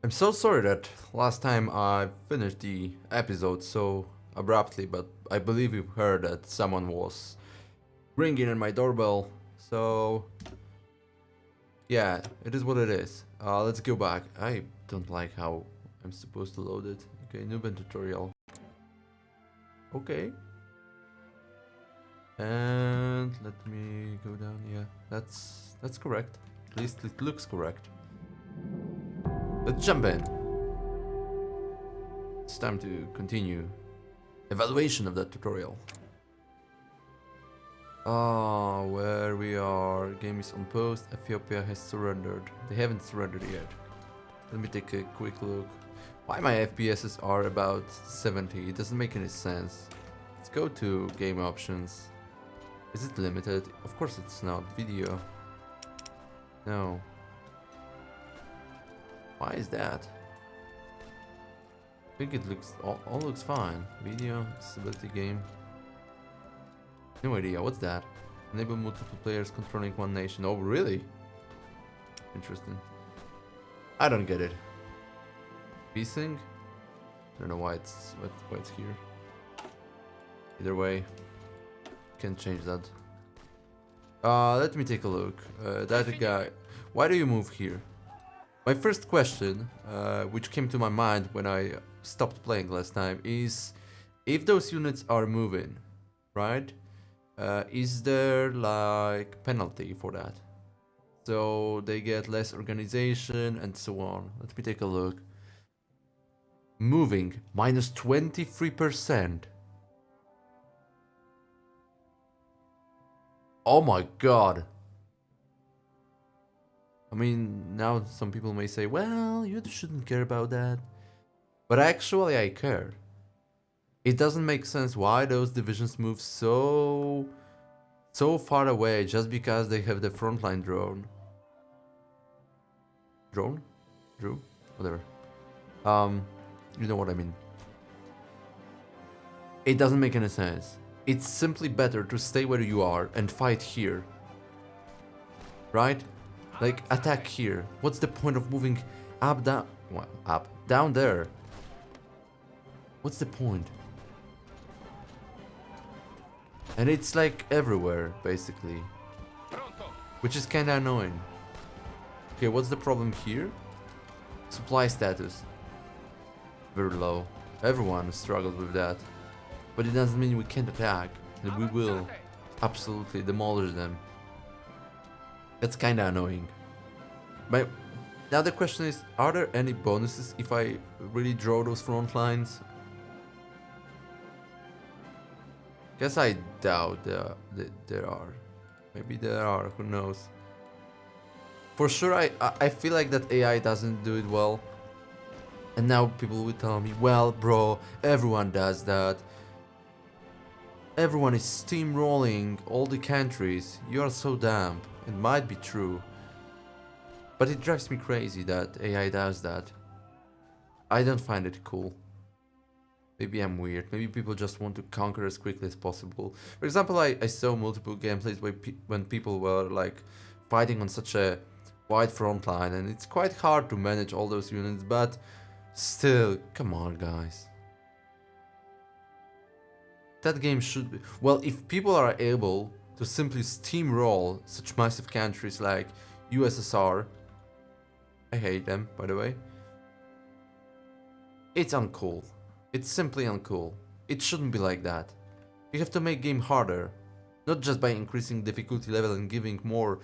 I'm so sorry that last time I finished the episode so abruptly, but I believe you heard that someone was ringing at my doorbell. So, yeah, it is what it is. Let's go back. I don't like how I'm supposed to load it. Okay, Noob tutorial. Okay. And let me go down. Yeah, that's correct. At least it looks correct. Let's jump in. It's time to continue evaluation of that tutorial. Where we are. Game is on post. Ethiopia has surrendered. They haven't surrendered yet. Let me take a quick look. Why my FPSs are about 70? It doesn't make any sense. Let's go to game options. Is it limited? Of course it's not. Video. No. Why is that? I think it looks all looks fine. Video, stability game. No idea, what's that? Enable multiple players controlling one nation. Oh, really? Interesting. I don't get it. P-Sync? I don't know why it's here. Either way, can change that. Let me take a look. That guy. Why do you move here? My first question, which came to my mind when I stopped playing last time, is if those units are moving, right? Is there like penalty for that? So they get less organization and so on. Let me take a look. Moving minus 23%. Oh my god. I mean, now some people may say, well, you shouldn't care about that. But actually I care. It doesn't make sense why those divisions move so far away just because they have the frontline drone. Drone? Drew? Whatever. You know what I mean. It doesn't make any sense. It's simply better to stay where you are and fight here. Right? Like, attack here. What's the point of moving up, down? Well, up. Down there. What's the point? And it's like everywhere, basically. Which is kinda annoying. Okay, what's the problem here? Supply status. Very low. Everyone struggled with that. But it doesn't mean we can't attack. And we will absolutely demolish them. That's kinda annoying. But now the question is, are there any bonuses if I really draw those front lines? Guess I doubt there are. Maybe there are, who knows. For sure, I feel like that AI doesn't do it well. And now people will tell me, well, bro, everyone does that. Everyone is steamrolling all the countries. You are so dumb. It might be true. But it drives me crazy that AI does that. I don't find it cool. Maybe I'm weird. Maybe people just want to conquer as quickly as possible. For example, I saw multiple gameplays when people were like fighting on such a wide front line, and it's quite hard to manage all those units, but still, come on, guys. That game should be... Well, if people are able to simply steamroll such massive countries like USSR, I hate them, by the way, it's uncool. It's simply uncool. It shouldn't be like that. You have to make game harder, not just by increasing difficulty level and giving more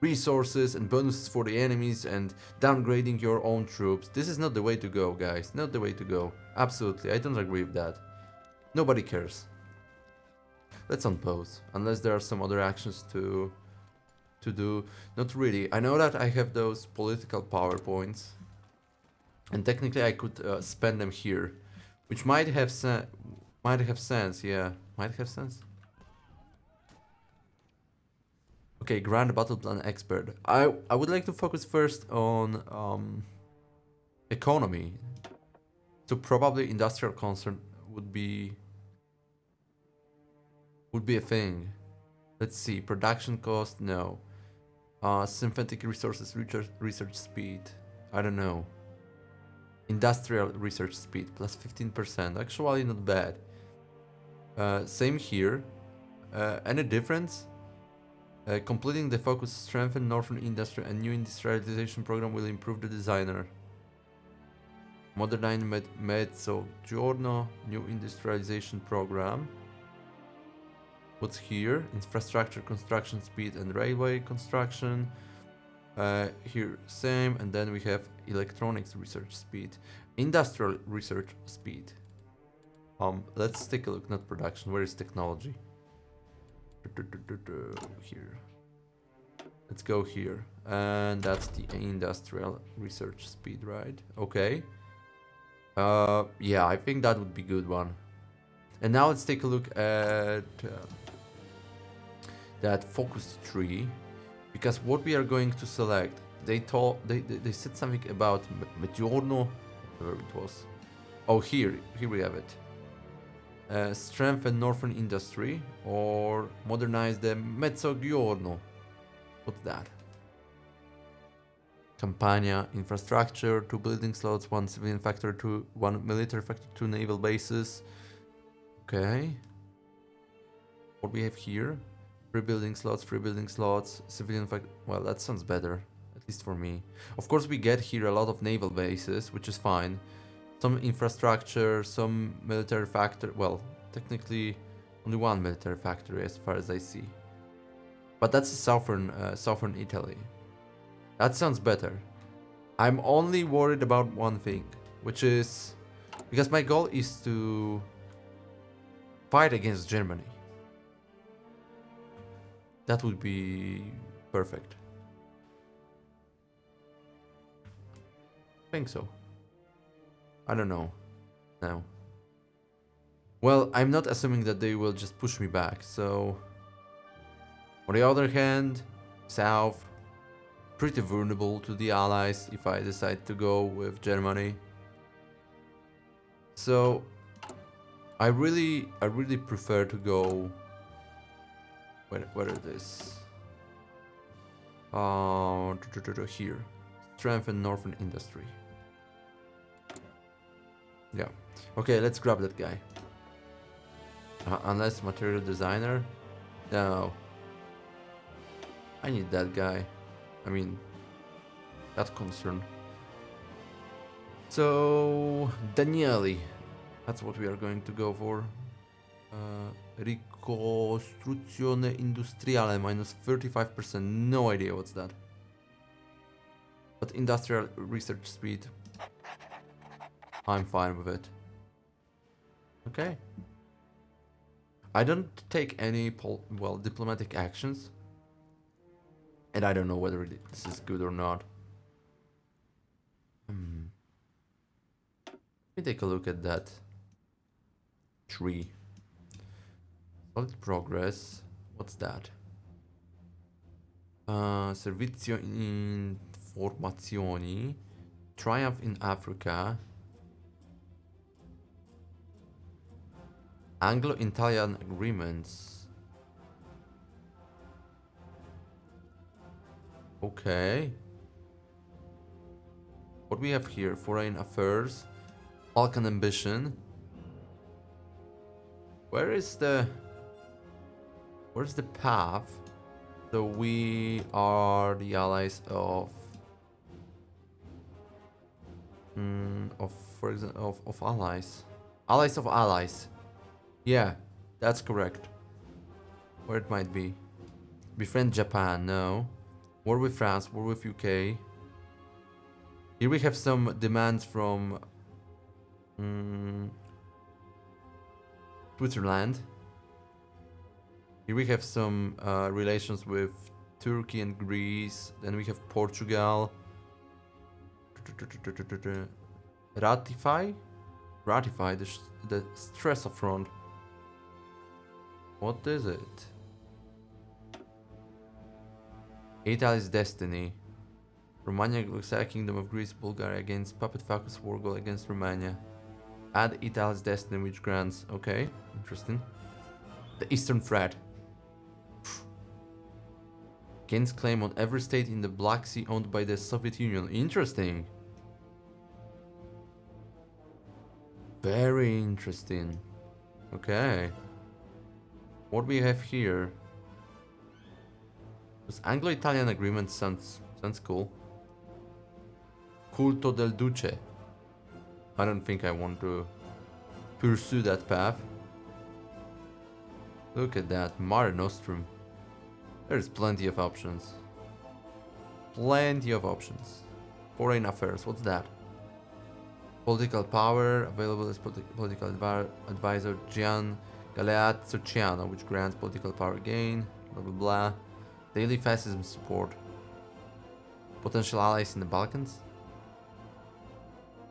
resources and bonuses for the enemies and downgrading your own troops. This is not the way to go, guys. Not the way to go. Absolutely, I don't agree with that. Nobody cares. Let's unpause, unless there are some other actions to do. Not really. I know that I have those political PowerPoints, and technically I could spend them here, which might have sense. Yeah, might have sense. Okay, Grand Battle Plan Expert. I would like to focus first on economy. So probably industrial concern would be a thing. Let's see, production cost, no. Synthetic resources, research speed, I don't know. Industrial research speed, plus 15%. Actually, not bad. Same here. Any difference? Completing the focus strengthen northern industry and new industrialization program will improve the designer. Modernize Mezzogiorno, new industrialization program. What's here? Infrastructure construction speed and railway construction. Here same, and then we have electronics research speed, industrial research speed. Let's take a look. Not production. Where is technology? Here. Let's go here, and that's the industrial research speed, right? Okay. Yeah, I think that would be good one. And now let's take a look at that focus tree, because what we are going to select, they said something about Mezzogiorno, whatever it was. Oh, here we have it. Strengthen northern industry or modernize the Mezzogiorno. What's that? Campania, infrastructure, 2 building slots, 1 civilian factory, 1 military factory, 2 naval bases. Okay. What we have here? 3 building slots, civilian factory. Well, that sounds better, at least for me. Of course, we get here a lot of naval bases, which is fine. Some infrastructure, some military factory. Well, technically, only 1 military factory as far as I see. But that's southern Italy. That sounds better. I'm only worried about one thing, which is because my goal is to fight against Germany. That would be perfect. I think so. I don't know. No. Well, I'm not assuming that they will just push me back, so... On the other hand, South, pretty vulnerable to the Allies if I decide to go with Germany. So, I really prefer to go... Where it is? Here. Strengthen northern industry. Yeah. Okay, let's grab that guy. Unless material designer? No. I need that guy. I mean, that concern. So, Danieli. That's what we are going to go for. Ricostruzione industriale, minus 35%. No idea what's that. But industrial research speed. I'm fine with it. Okay. I don't take any diplomatic actions. And I don't know whether this is good or not. Let me take a look at that tree. Solid progress. What's that? Servizio informazioni. Triumph in Africa. Anglo-Italian agreements. Okay. What we have here? Foreign affairs. Balkan ambition. Where's the path? So we are the allies of for example of allies. Allies of allies. Yeah, that's correct. Where it might be. Befriend Japan, no. War with France, war with UK. Here we have some demands from Switzerland. Here we have some relations with Turkey and Greece. Then we have Portugal. Ratify the Stresa front. What is it? Italy's destiny. Romania looks at Kingdom of Greece, Bulgaria against Puppet Focus War Goal against Romania. Add Italy's destiny, which grants. Okay, interesting. The Eastern Threat. Gains claim on every state in the Black Sea owned by the Soviet Union. Interesting. Very interesting. Okay. What we have here? This Anglo-Italian agreement sounds cool. Culto del Duce. I don't think I want to pursue that path. Look at that, Mare Nostrum. There's plenty of options. Plenty of options. Foreign affairs, what's that? Political power, available as political advisor Gian Galeazzo Ciano, which grants political power gain, blah blah blah. Daily fascism support. Potential allies in the Balkans?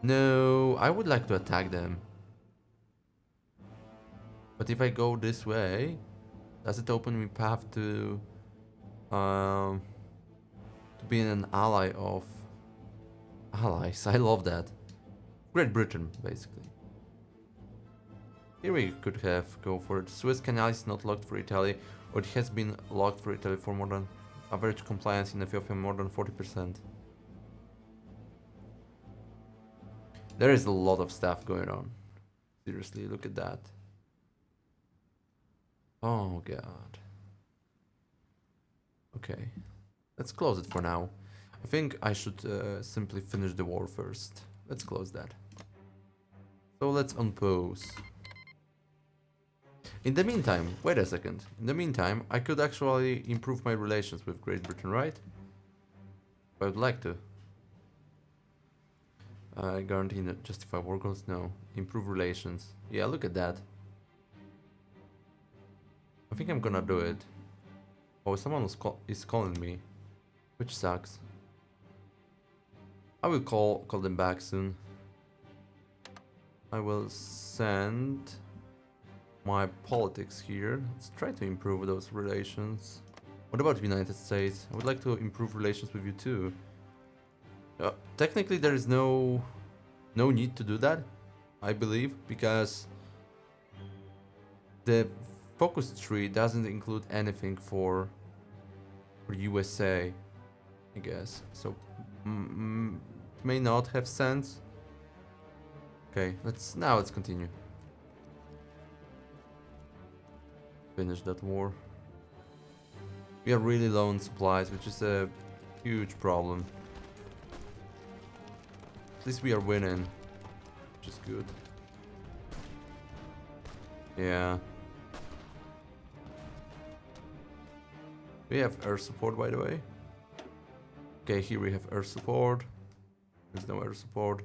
No, I would like to attack them. But if I go this way, does it open me path to being an ally of allies? I love that. Great Britain, basically. Here we could have go for it. Suez Canal is not locked for Italy, or it has been locked for Italy for more than average compliance in Ethiopia more than 40%. There is a lot of stuff going on. Seriously, look at that. Oh god. Okay, let's close it for now. I think I should simply finish the war first. Let's close that. So let's unpause. In the meantime, wait a second. In the meantime, I could actually improve my relations with Great Britain, right? I would like to. Guarantee not justify war goals? No. Improve relations. Yeah, look at that. I think I'm gonna do it. Oh, someone is calling me, which sucks. I will call them back soon. I will send my politics here. Let's try to improve those relations. What about the United States? I would like to improve relations with you too. Technically there is no need to do that, I believe, because the focus tree doesn't include anything for USA, I guess. So may not have sense. Okay, let's continue. Finish that war. We are really low on supplies, which is a huge problem. At least we are winning, which is good. Yeah. We have air support, by the way. Okay, here we have air support. There's no air support.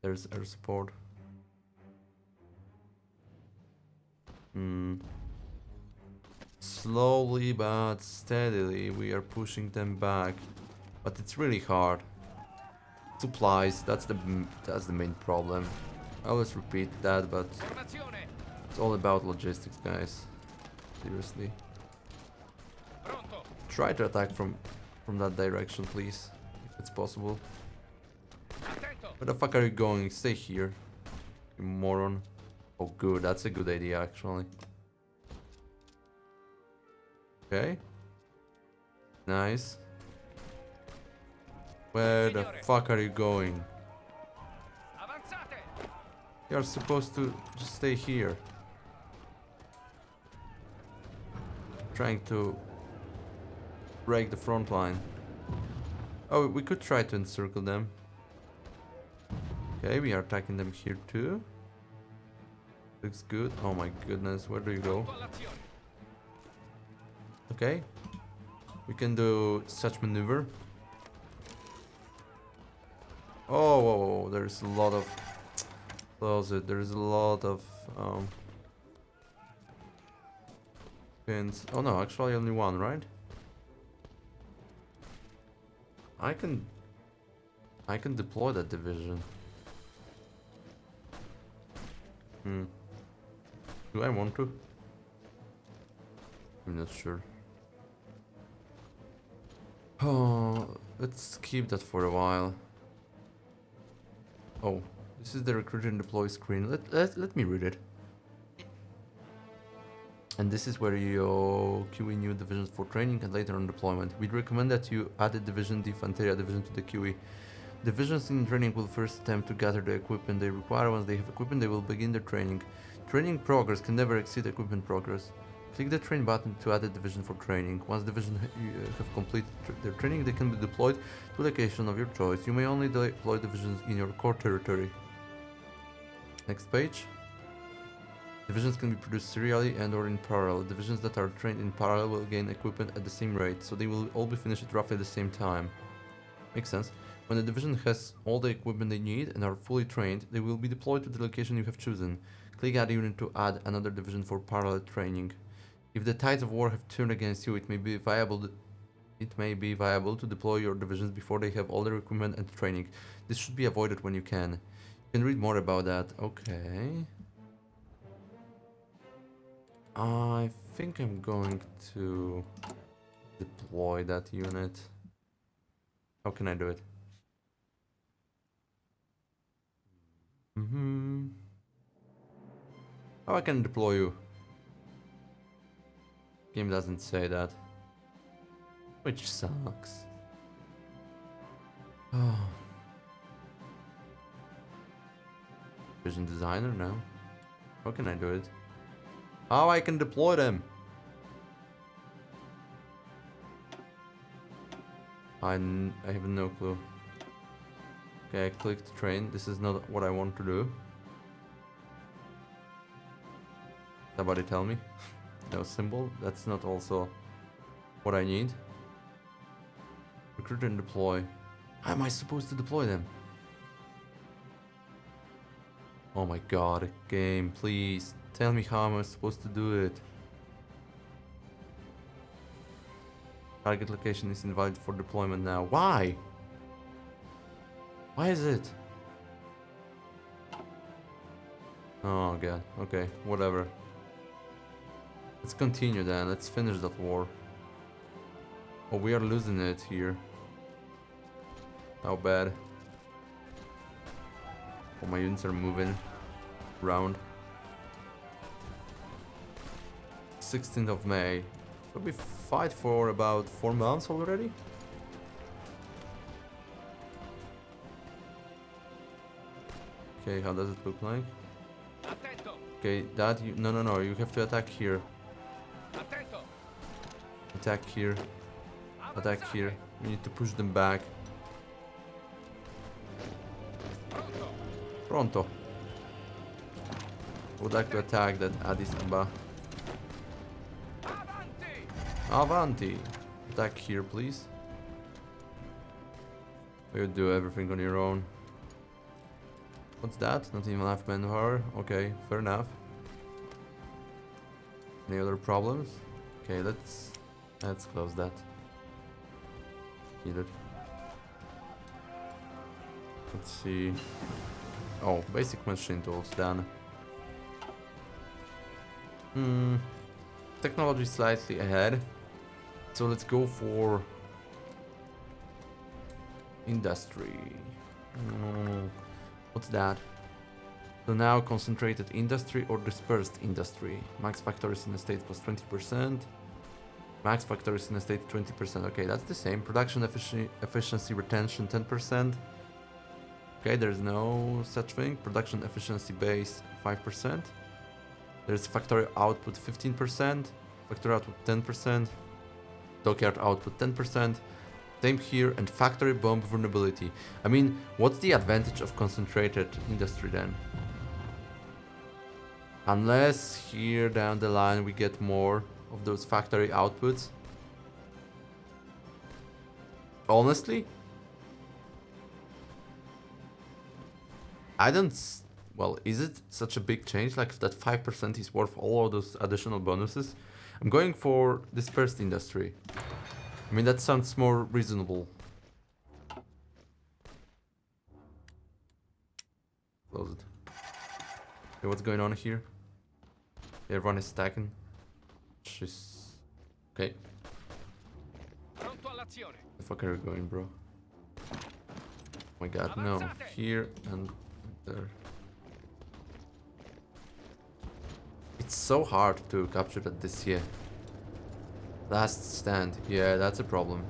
There's air support. Slowly but steadily we are pushing them back, but it's really hard. Supplies, that's the main problem. I always repeat that, but it's all about logistics, guys. Seriously. Try to attack from that direction, please, if it's possible. Where the fuck are you going? Stay here, you moron. Oh good, that's a good idea actually. Okay. Nice. Where the fuck are you going? You're supposed to just stay here. Trying to break the front line. Oh, we could try to encircle them. Okay, we are attacking them here too. Looks good. Oh my goodness, where do you go? Okay. We can do such maneuver. Oh, whoa, whoa, there's a lot of... There's a lot of... pins. Oh no, actually only one, right? I can deploy that division. Do I want to? I'm not sure. Oh, let's keep that for a while. Oh, this is the recruit and deploy screen. Let me read it. And this is where you QE new divisions for training and later on deployment. We'd recommend that you add a division, the Infanteria division, to the QE. Divisions in training will first attempt to gather the equipment they require. Once they have equipment, they will begin their training. Training progress can never exceed equipment progress. Click the train button to add a division for training. Once division have completed their training, they can be deployed to a location of your choice. You may only deploy divisions in your core territory. Next page. Divisions can be produced serially and or in parallel. Divisions that are trained in parallel will gain equipment at the same rate, so they will all be finished at roughly the same time. Makes sense. When the division has all the equipment they need and are fully trained, they will be deployed to the location you have chosen. Click Add Unit to add another division for parallel training. If the tides of war have turned against you, it may be viable to deploy your divisions before they have all their equipment and training. This should be avoided when you can. You can read more about that. Okay. I think I'm going to deploy that unit. How can I do it? How I can deploy you? Game doesn't say that. Which sucks. Oh. Vision designer now. How can I do it? How I can deploy them? I have no clue. Okay, I clicked train. This is not what I want to do. Somebody tell me. No symbol. That's not also what I need. Recruit and deploy. How am I supposed to deploy them? Oh my god, game, please. Tell me how am I supposed to do it. Target location is invalid for deployment now. Why? Why is it? Oh god, okay, whatever. Let's continue then, let's finish that war. Oh, we are losing it here. How bad? Oh, my units are moving around. 16th of May. So we fight for about 4 months already? Okay, how does it look like? Okay, that you... No, you have to attack here. Attack here. Attack here. We need to push them back. Pronto. Would like to attack that Addis Ababa. Avanti! Attack here, please. You do everything on your own. What's that? Not even enough manpower. Okay, fair enough. Any other problems? Okay, let's close that. Need it. Let's see. Oh, basic machine tools done. Technology slightly ahead. So let's go for industry. What's that? So now concentrated industry or dispersed industry. Max factories in a state plus 20%. Max factories in a state 20%. Okay, that's the same. Production efficiency retention 10%. Okay, there's no such thing. Production efficiency base 5%. There's factory output 15%. Factory output 10%. Dockyard output 10%. Same here, and factory bomb vulnerability. I mean, what's the advantage of concentrated industry then? Unless here down the line we get more of those factory outputs. Honestly, I don't... Well, is it such a big change? Like that 5% is worth all of those additional bonuses? I'm going for dispersed industry. I mean, that sounds more reasonable. Close it. Okay, what's going on here? Everyone is stacking. She's... Okay. The fuck are you going, bro? Oh my god, no. Here and there. It's so hard to capture that this year. Last stand. Yeah, that's a problem.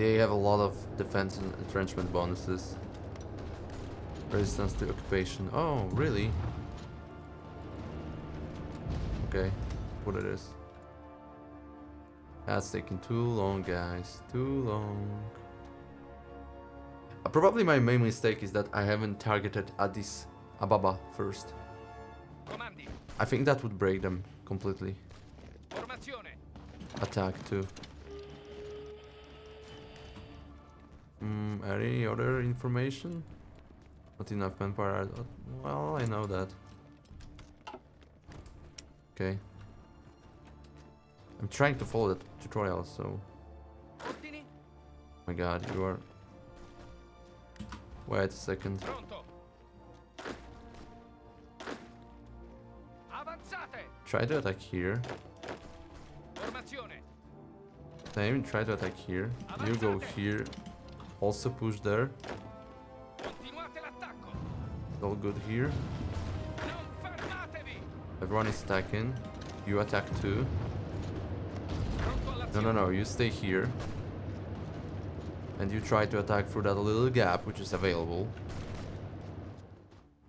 They have a lot of defense and entrenchment bonuses. Resistance to occupation. Oh, really? Okay, what it is. That's taking too long, guys. Too long. Probably my main mistake is that I haven't targeted Addis Ababa first. I think that would break them completely. Attack too. Any other information? Not enough manpower. Well, I know that. Okay. I'm trying to follow that tutorial, so... Oh my god, you are... Wait a second. Try to attack here. Same, try to attack here. You go here. Also push there. It's all good here. Everyone is attacking. You attack too. No, you stay here. And you try to attack through that little gap which is available.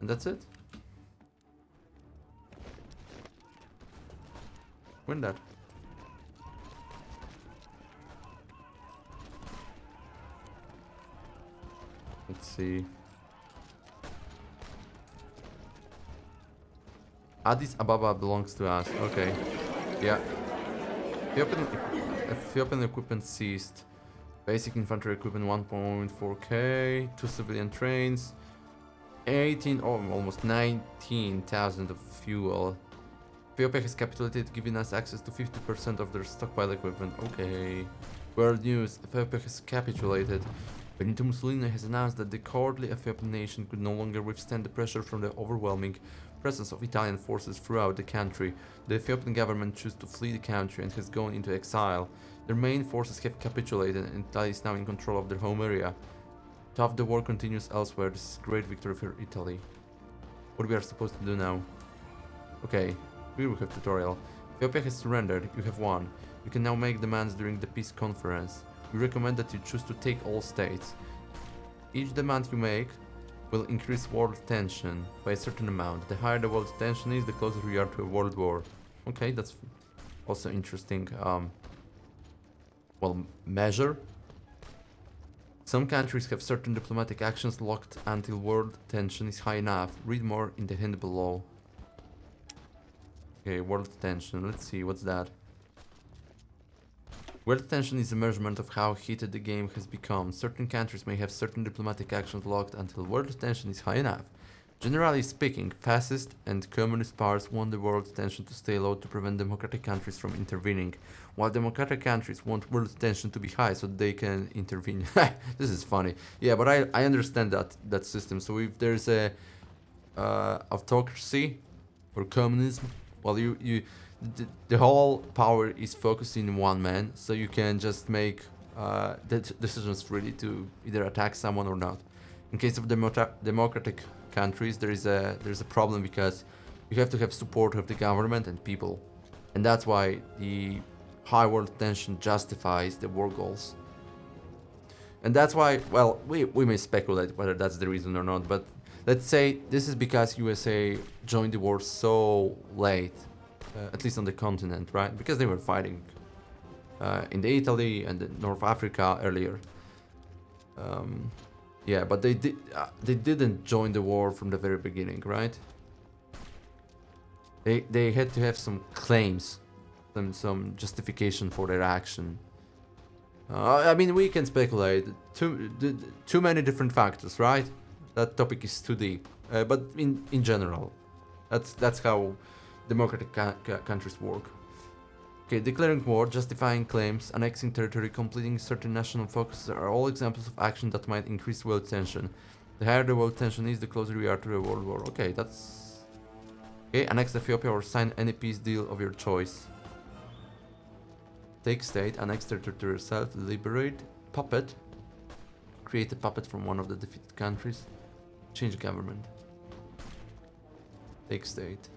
And that's it. Win that. Let's see. Addis Ababa belongs to us. Okay. Yeah. Ethiopian equipment seized. Basic infantry equipment 1.4k. 2 civilian trains. 18 or almost 19,000 of fuel. Ethiopia has capitulated, giving us access to 50% of their stockpile equipment. Okay. World news. Ethiopia has capitulated. Benito Mussolini has announced that the cowardly Ethiopian nation could no longer withstand the pressure from the overwhelming presence of Italian forces throughout the country. The Ethiopian government chose to flee the country and has gone into exile. Their main forces have capitulated and Italy is now in control of their home area. Tough, the war continues elsewhere. This is a great victory for Italy. What we are supposed to do now? Okay, we will have tutorial. Ethiopia has surrendered. You have won. You can now make demands during the peace conference. We recommend that you choose to take all states. Each demand you make will increase world tension by a certain amount. The higher the world tension is, the closer we are to a world war. Okay, that's also interesting. Measure. Some countries have certain diplomatic actions locked until world tension is high enough. Read more in the hint below. Okay, world tension. Let's see, what's that? World tension is a measurement of how heated the game has become. Certain countries may have certain diplomatic actions locked until world tension is high enough. Generally speaking, fascist and communist powers want the world tension to stay low to prevent democratic countries from intervening, while democratic countries want world tension to be high so they can intervene. This is funny. Yeah, but I understand that system. So if there's a autocracy or communism, well, the whole power is focused in one man, so you can just make decisions really to either attack someone or not. In case of democratic countries, there's a problem because you have to have support of the government and people, and that's why the high world tension justifies the war goals. And that's why, well, we may speculate whether that's the reason or not, but let's say this is because USA joined the war so late. At least on the continent, right? Because they were fighting in the Italy and the North Africa earlier. Yeah, but they didn't join the war from the very beginning, right? They had to have some claims, some justification for their action. I mean, we can speculate. Too many different factors, right? That topic is too deep. But in general, that's how democratic countries work. Okay, declaring war, justifying claims, annexing territory, completing certain national focuses are all examples of action that might increase world tension. The higher the world tension is, the closer we are to a world war. Okay, that's... Okay, annex Ethiopia or sign any peace deal of your choice. Take state, annex territory to yourself, liberate, puppet. Create a puppet from one of the defeated countries. Change government. Take state.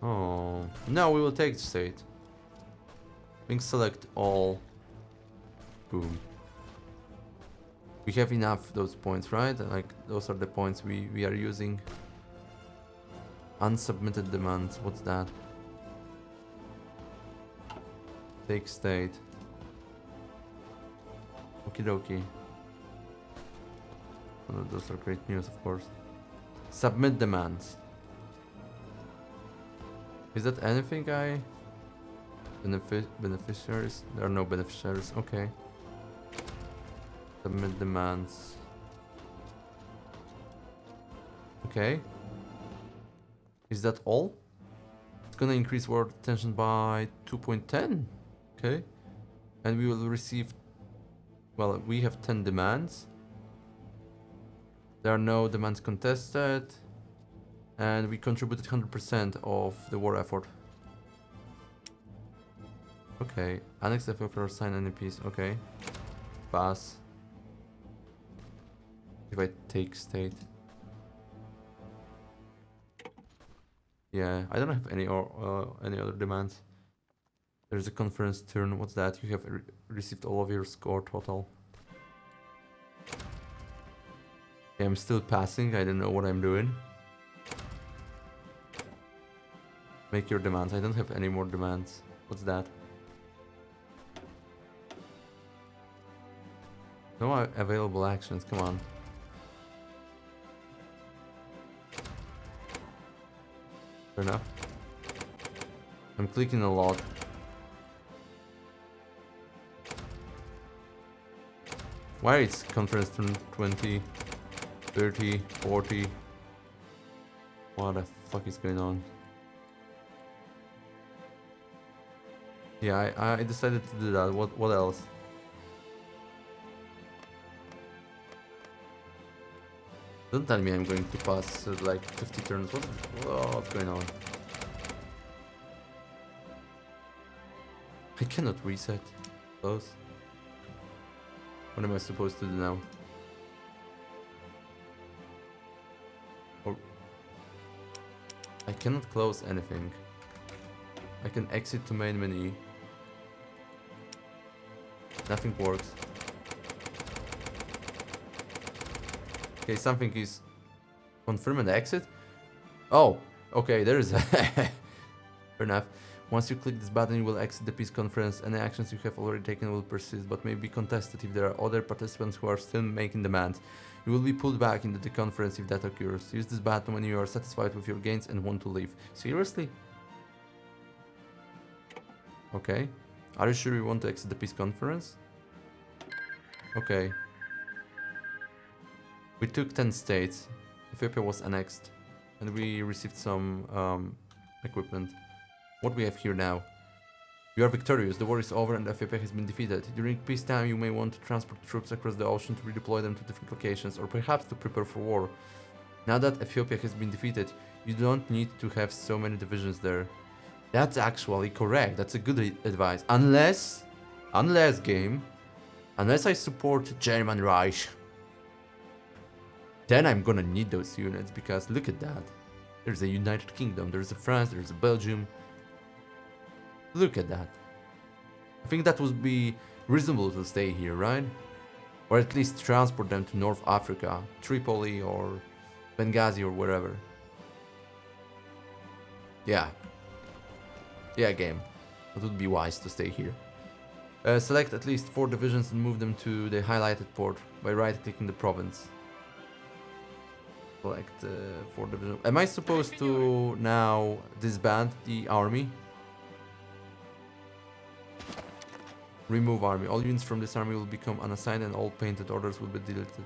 Oh, no, we will take the state. Being select all. Boom. We have enough those points, right? Like those are the points we are using. Unsubmitted demands. What's that? Take state. Okie dokie. Well, those are great news, of course. Submit demands. Is that anything I... Beneficiaries? There are no beneficiaries. Okay. Submit demands. Okay. Is that all? It's gonna increase world attention by 2.10. Okay. And we will receive... Well, we have 10 demands. There are no demands contested. And we contributed 100% of the war effort. Okay. Annex Ethiopia or sign any peace. Okay. Pass. If I take state. Yeah, I don't have any other demands. There's a conference turn. What's that? You have received all of your score total. Yeah, I'm still passing. I don't know what I'm doing. Make your demands. I don't have any more demands. What's that? No available actions. Come on. Fair enough. I'm clicking a lot. Why is conference turn 20, 30, 40? What the fuck is going on? Yeah, I decided to do that. What else? Don't tell me I'm going to pass like 50 turns. What's going on? I cannot reset. Close. What am I supposed to do now? Or I cannot close anything. I can exit to main menu. Nothing works. Okay, something is confirm and exit. Oh, okay, there is a fair enough. Once you click this button, you will exit the peace conference. Any actions you have already taken will persist, but may be contested if there are other participants who are still making demands. You will be pulled back into the conference if that occurs. Use this button when you are satisfied with your gains and want to leave. Seriously? Okay. Are you sure you want to exit the peace conference? Okay. We took 10 states. Ethiopia was annexed. And we received some equipment. What we have here now? You are victorious. The war is over and Ethiopia has been defeated. During peacetime, you may want to transport troops across the ocean to redeploy them to different locations, or perhaps to prepare for war. Now that Ethiopia has been defeated, you don't need to have so many divisions there. That's actually correct. That's a good advice. Unless I support German Reich, then I'm gonna need those units, because look at that. There's a United Kingdom, there's a France, there's a Belgium. Look at that. I think that would be reasonable to stay here, right? Or at least transport them to North Africa, Tripoli or Benghazi or wherever. Yeah. Yeah, game. It would be wise to stay here. Select at least 4 divisions and move them to the highlighted port by right-clicking the province. Select 4 divisions. Am I supposed to now disband the army? Remove army. All units from this army will become unassigned and all painted orders will be deleted.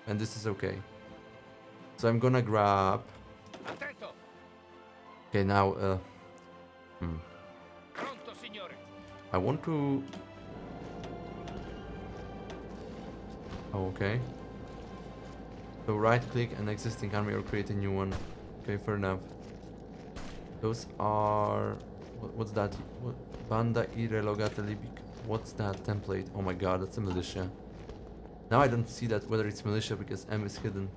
And this is okay. So I'm gonna grab... Okay, now... I want to... Oh, okay. So right click an existing army or create a new one. Okay, fair enough. Those are... What's that? Banda irrelogata libic. What's that template? Oh my god, that's a militia. Now I don't see that whether it's militia because M is hidden.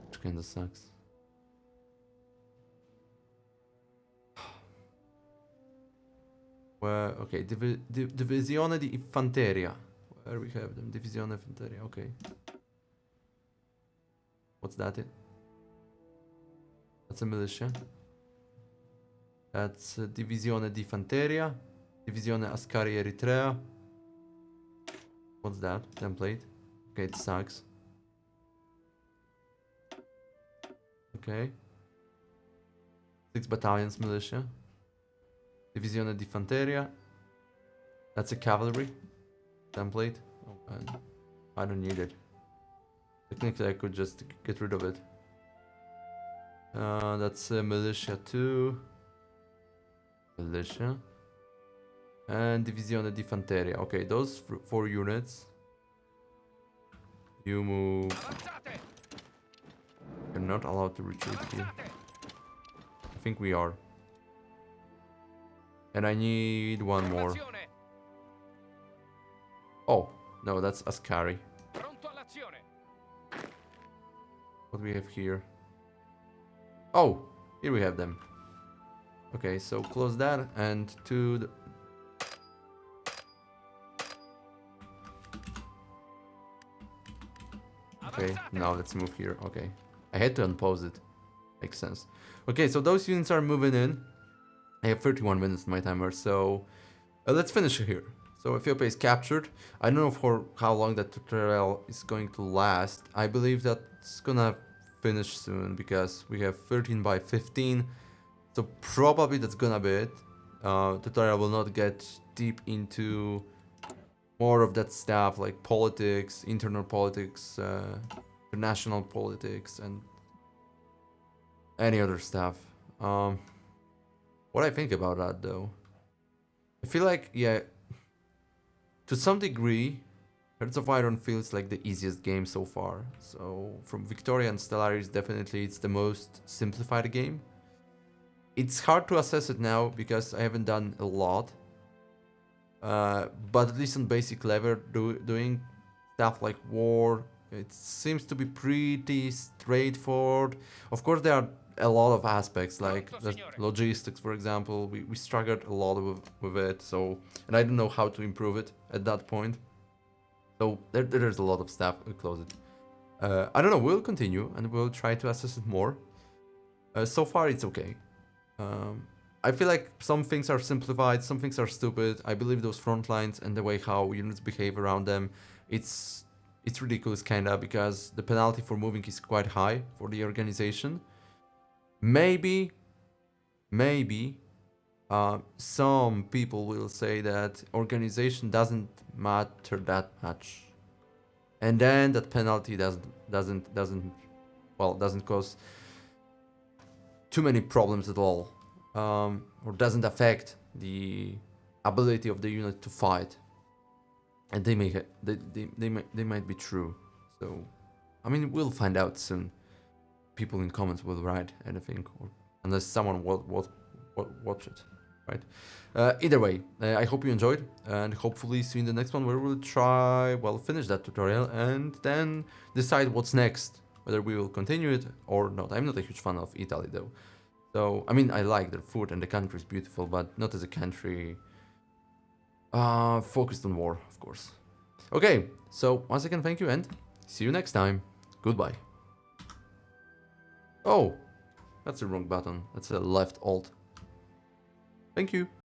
Which kinda sucks. Where, okay, Divisione di Infanteria. Where we have them, Divisione Infanteria, okay. What's that? That's a militia. That's Divisione di Fanteria. Divisione Ascari Eritrea. What's that? Template. Okay, it sucks. Okay. 6 battalions militia. Divisione di Fanteria. That's a cavalry. Template. Oh, man. I don't need it. Technically, I could just get rid of it. That's militia 2. Militia. And Divisione di Fanteria. Okay, those 4 units. You move. You're not allowed to retreat here. I think we are. And I need one more. Oh, no, that's Ascari. What do we have here? Oh, here we have them. Okay, so close that and to the... Okay, now let's move here. Okay, I had to unpause it. Makes sense. Okay, so those units are moving in. I have 31 minutes in my timer, so let's finish here. So Ethiopia is captured. I don't know for how long that tutorial is going to last. I believe that it's gonna finish soon because we have 13 by 15. So probably that's gonna be it. Tutorial will not get deep into more of that stuff like politics, internal politics, international politics, and any other stuff. What I think about that though, I feel like, yeah, to some degree, Hearts of Iron feels like the easiest game so far. So from Victoria and Stellaris, definitely it's the most simplified game. It's hard to assess it now because I haven't done a lot. But at least on basic level, doing stuff like war, it seems to be pretty straightforward. Of course, there are a lot of aspects like the logistics, for example. We struggled a lot with it, so, and I don't know how to improve it at that point. So there's a lot of stuff. We'll close it. I don't know. We'll continue and we'll try to assess it more. So far, it's okay. I feel like some things are simplified, some things are stupid. I believe those front lines and the way how units behave around them, it's ridiculous kinda, because the penalty for moving is quite high for the organization. Maybe some people will say that organization doesn't matter that much, and then that penalty doesn't cause too many problems at all, or doesn't affect the ability of the unit to fight, and they might be true. So, I mean, we'll find out soon. People in comments will write anything, or unless someone will watch it, right? Either way, I hope you enjoyed, and hopefully see you in the next one where we'll try, finish that tutorial and then decide what's next, whether we will continue it or not. I'm not a huge fan of Italy though. So, I mean, I like their food and the country is beautiful, but not as a country focused on war, of course. Okay, so once again, thank you and see you next time. Goodbye. Oh, that's the wrong button. That's a left alt. Thank you.